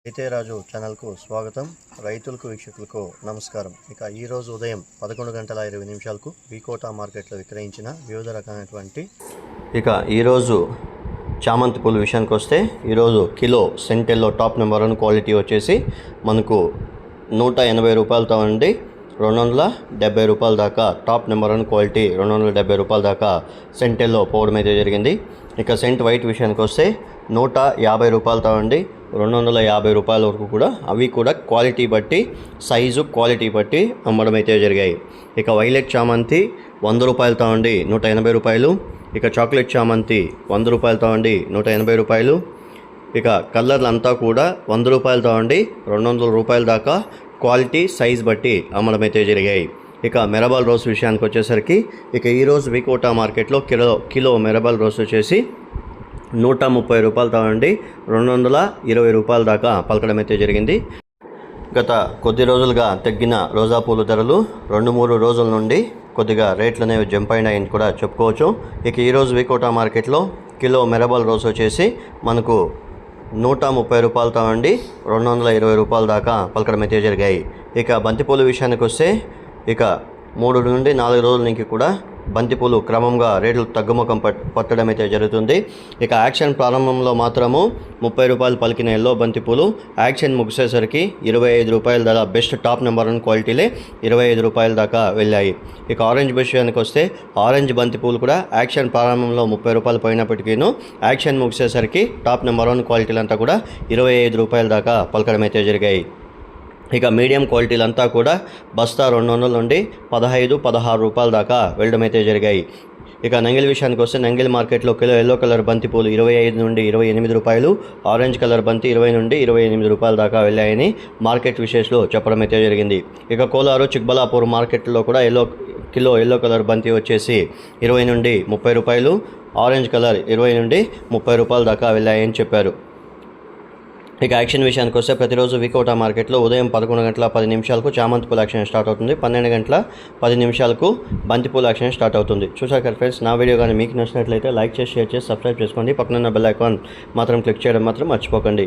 అయితే రాజు ఛానల్కు స్వాగతం. రైతులకు వీక్షకులకు నమస్కారం. ఇక ఈరోజు ఉదయం 11:20 వికోటా మార్కెట్లో విక్రయించిన వివిధ రకాలైనటువంటి ఈరోజు చామంతి పూల విషయానికి వస్తే ఈరోజు కిలో సెంటెల్లో టాప్ నెంబర్ 1 క్వాలిటీ వచ్చేసి మనకు 180 రూపాయలతో ఉండి 270 రూపాయల దాకా టాప్ నెంబర్ 1 క్వాలిటీ 270 రూపాయల దాకా సెంటెల్లో పోవడం అయితే జరిగింది. ఇక సెంట్ వైట్ విషయానికి వస్తే 150 రూపాయలతో ఉండి 250 రూపాయల వరకు కూడా అవి కూడా క్వాలిటీ బట్టి సైజు క్వాలిటీ బట్టి అమ్మడం అయితే జరిగాయి. ఇక వైలెట్ చామంతి 100 రూపాయలతో ఉండి 180 రూపాయలు. ఇక చాక్లెట్ చామంతి 100 రూపాయలతో ఉండి 180 రూపాయలు. ఇక కలర్లు అంతా కూడా 100 రూపాయలతో ఉండి 200 రూపాయల దాకా క్వాలిటీ సైజ్ బట్టి అమ్మడం అయితే జరిగాయి. ఇక మెరబల్ రోస్ విషయానికి వచ్చేసరికి ఇక ఈరోజు వికోటా మార్కెట్లో కిలో మెరబల్ రోస్ వచ్చేసి 130 రూపాయలతో ఉండి 220 రూపాయల దాకా పలకడం అయితే జరిగింది. గత కొద్ది రోజులుగా తగ్గిన రోజా పూల ధరలు 2-3 రోజుల నుండి కొద్దిగా రేట్లు అనేవి జంప్ అయినాయని కూడా చెప్పుకోవచ్చు. ఇక ఈరోజు వికోటా మార్కెట్లో కిలో మెరబల్ రోస్ వచ్చేసి మనకు 130 రూపాయలతో ఉండి 220 రూపాయల దాకా పలకడం అయితే జరిగాయి. ఇక బంతిపూల విషయానికి వస్తే ఇక 3 నుండి 4 రోజుల నుంచి కూడా బంతిపూలు క్రమంగా రేట్లు తగ్గుముఖం పట్టడం అయితే జరుగుతుంది. ఇక యాక్షన్ ప్రారంభంలో మాత్రము 30 రూపాయలు పలికిన ఎల్లో బంతిపూలు యాక్షన్ ముగిసేసరికి 25 రూపాయల ధర బెస్ట్ టాప్ నెంబర్ 1 క్వాలిటీలే 25 రూపాయల దాకా వెళ్ళాయి. ఇక ఆరెంజ్ విషయానికి వస్తే ఆరెంజ్ బంతిపూలు కూడా యాక్షన్ ప్రారంభంలో 30 రూపాయలు పోయినప్పటికీను యాక్షన్ ముగిసేసరికి టాప్ నెంబర్ 1 క్వాలిటీలంతా కూడా 25 రూపాయల దాకా పలకడం అయితే జరిగాయి. ఇక మీడియం క్వాలిటీలంతా కూడా బస్తా 200 నుండి 15-16 రూపాయల దాకా వెళ్ళడం అయితే జరిగాయి. ఇక నంగిల్ విషయానికి వస్తే నంగిల్ మార్కెట్లో కిలో ఎల్లో కలర్ బంతిపూలు 25 నుండి 28 రూపాయలు, ఆరెంజ్ కలర్ బంతి 20 నుండి 28 రూపాయల దాకా వెళ్ళాయని మార్కెట్ విశేషాలు చెప్పడం అయితే జరిగింది. ఇక కోలారు చిక్బలాపూర్ మార్కెట్లో కూడా కిలో ఎల్లో కలర్ బంతి వచ్చేసి 20 నుండి 30 రూపాయలు, ఆరెంజ్ కలర్ 20 నుండి 30 రూపాయల దాకా వెళ్ళాయని చెప్పారు. ఇక యాక్షన్ విషయానికి వస్తే ప్రతిరోజు వికోటా మార్కెట్లో ఉదయం 11:10 చామంతి పూల యాక్షన్ స్టార్ట్ అవుతుంది. 12:10 బంతిపూల యాక్షన్ స్టార్ట్ అవుతుంది. చూసారు కదా ఫ్రెండ్స్, నా వీడియో కానీ మీకు నచ్చినట్లయితే లైక్ చేసి షేర్ చేసి సబ్స్క్రైబ్ చేసుకోండి. పక్కనున్న బెల్ ఐకాన్ మాత్రం క్లిక్ చేయడం మాత్రం మర్చిపోకండి.